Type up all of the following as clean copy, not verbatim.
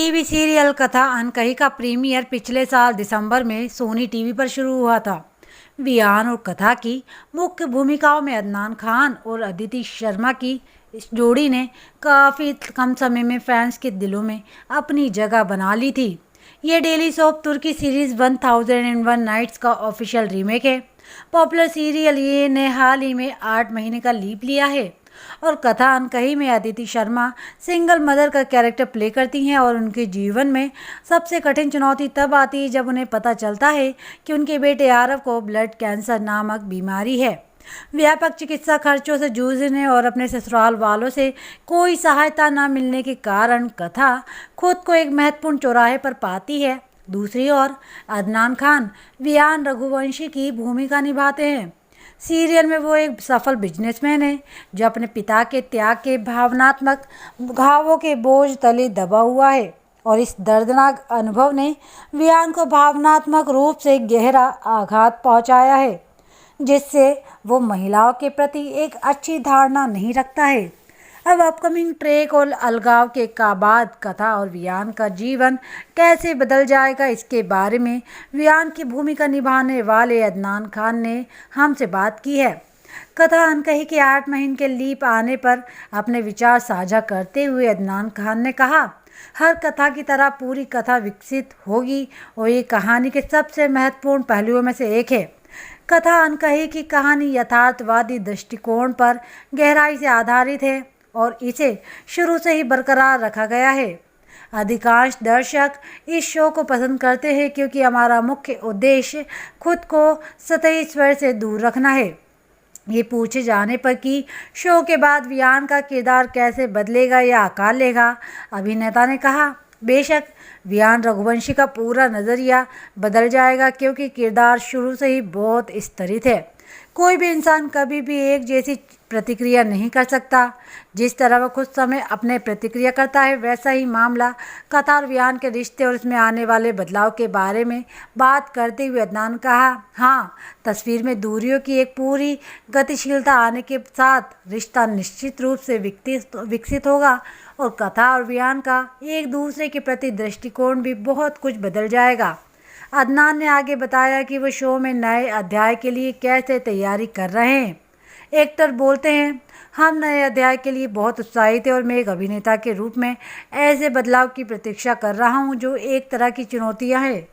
TV serial कथा अनकही का प्रीमियर पिछले साल दिसंबर में सोनी टीवी पर शुरू हुआ था। वियान और कथा की मुख्य भूमिकाओं में अदनान खान और अदिति शर्मा की इस जोड़ी ने काफ़ी कम समय में फैंस के दिलों में अपनी जगह बना ली थी। ये डेली सोप तुर्की सीरीज़ 1001 नाइट्स का ऑफिशियल रीमेक है। पॉपुलर सीरियल ये ने हाल ही में 8 महीने का लीप लिया है और कथा अनकही में अदिति शर्मा सिंगल मदर का कैरेक्टर प्ले करती हैं और उनके जीवन में सबसे कठिन चुनौती तब आती है जब उन्हें पता चलता है कि उनके बेटे आरव को ब्लड कैंसर नामक बीमारी है। व्यापक चिकित्सा खर्चों से जूझने और अपने ससुराल वालों से कोई सहायता न मिलने के कारण कथा खुद को एक महत्वपूर्ण चौराहे पर पाती है। दूसरी ओर अदनान खान वियान रघुवंशी की भूमिका निभाते हैं। सीरियल में वो एक सफल बिजनेसमैन है जो अपने पिता के त्याग के भावनात्मक घावों के बोझ तले दबा हुआ है और इस दर्दनाक अनुभव ने वियान को भावनात्मक रूप से गहरा आघात पहुंचाया है, जिससे वो महिलाओं के प्रति एक अच्छी धारणा नहीं रखता है। अब अपकमिंग ट्रैक और अलगाव के बाद कथा और वियान का जीवन कैसे बदल जाएगा, इसके बारे में वियान की भूमिका निभाने वाले अदनान खान ने हमसे बात की है। कथा अनकही के 8 महीने के लीप आने पर अपने विचार साझा करते हुए अदनान खान ने कहा, हर कथा की तरह पूरी कथा विकसित होगी और ये कहानी के सबसे महत्वपूर्ण पहलुओं में से एक है। कथा अनकही की कहानी यथार्थवादी दृष्टिकोण पर गहराई से आधारित है और इसे शुरू से ही बरकरार रखा गया है। अधिकांश दर्शक इस शो को पसंद करते हैं क्योंकि हमारा मुख्य उद्देश्य खुद को सतही स्वर से दूर रखना है। ये पूछे जाने पर कि शो के बाद वियान का किरदार कैसे बदलेगा या आकार लेगा, अभिनेता ने कहा, बेशक वियान रघुवंशी का पूरा नज़रिया बदल जाएगा क्योंकि किरदार शुरू से ही बहुत स्तरित है। कोई भी इंसान कभी भी एक जैसी प्रतिक्रिया नहीं कर सकता। जिस तरह वह कुछ समय अपने प्रतिक्रिया करता है, वैसा ही मामला कथा और वियान के रिश्ते और इसमें आने वाले बदलाव के बारे में बात करते हुए अदनान कहा, हाँ, तस्वीर में दूरियों की एक पूरी गतिशीलता आने के साथ रिश्ता निश्चित रूप से विकसित होगा और कथा और वियान का एक दूसरे के प्रति दृष्टिकोण भी बहुत कुछ बदल जाएगा। अदनान ने आगे बताया कि वो शो में नए अध्याय के लिए कैसे तैयारी कर रहे हैं। एक्टर बोलते हैं, हम नए अध्याय के लिए बहुत उत्साहित हैं और मैं एक अभिनेता के रूप में ऐसे बदलाव की प्रतीक्षा कर रहा हूं जो एक तरह की चुनौतियां हैं।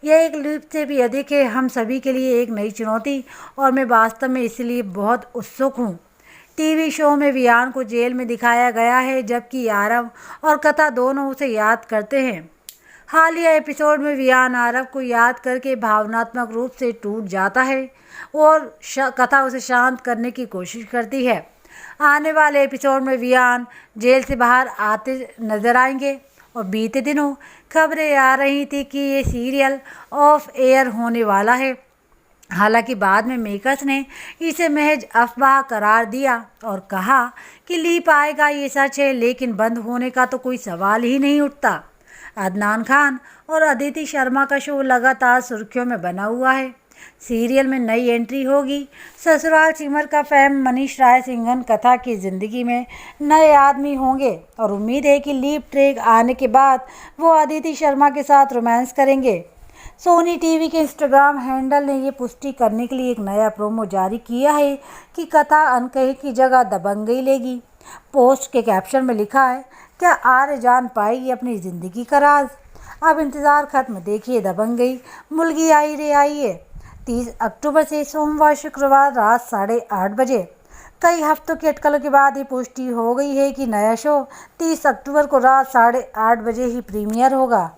यह एक लीप से भी अधिक है, हम सभी के लिए एक नई चुनौती और मैं वास्तव में इसलिए बहुत उत्सुक हूं। टीवी शो में वियान को जेल में दिखाया गया है जबकि आरव और कथा दोनों उसे याद करते हैं। हालिया एपिसोड में वियान आरव को याद करके भावनात्मक रूप से टूट जाता है और कथा उसे शांत करने की कोशिश करती है। आने वाले एपिसोड में वियान जेल से बाहर आते नजर आएंगे और बीते दिनों खबरें आ रही थी कि ये सीरियल ऑफ एयर होने वाला है। हालांकि बाद में मेकर्स ने इसे महज अफवाह करार दिया और कहा कि लीप आएगा, ये सच है, लेकिन बंद होने का तो कोई सवाल ही नहीं उठता। अदनान खान और अदिति शर्मा का शो लगातार सुर्खियों में बना हुआ है। सीरियल में नई एंट्री होगी। ससुराल सिमर का फैम मनीष राय सिंघन कथा की ज़िंदगी में नए आदमी होंगे और उम्मीद है कि लीप ट्रैक आने के बाद वो अदिति शर्मा के साथ रोमांस करेंगे। सोनी टीवी के इंस्टाग्राम हैंडल ने ये पुष्टि करने के लिए एक नया प्रोमो जारी किया है कि कथा अनकही की जगह दबंगई लेगी। पोस्ट के कैप्शन में लिखा है, क्या आर्य जान पाएगी अपनी ज़िंदगी का राज? अब इंतज़ार खत्म, देखिए दबंगई मुलगी आई रे आई है। 30 अक्टूबर से सोमवार शुक्रवार रात 8:30 बजे। कई हफ्तों की अटकलों के बाद ये पुष्टि हो गई है कि नया शो 30 अक्टूबर को रात 8:30 बजे ही प्रीमियर होगा।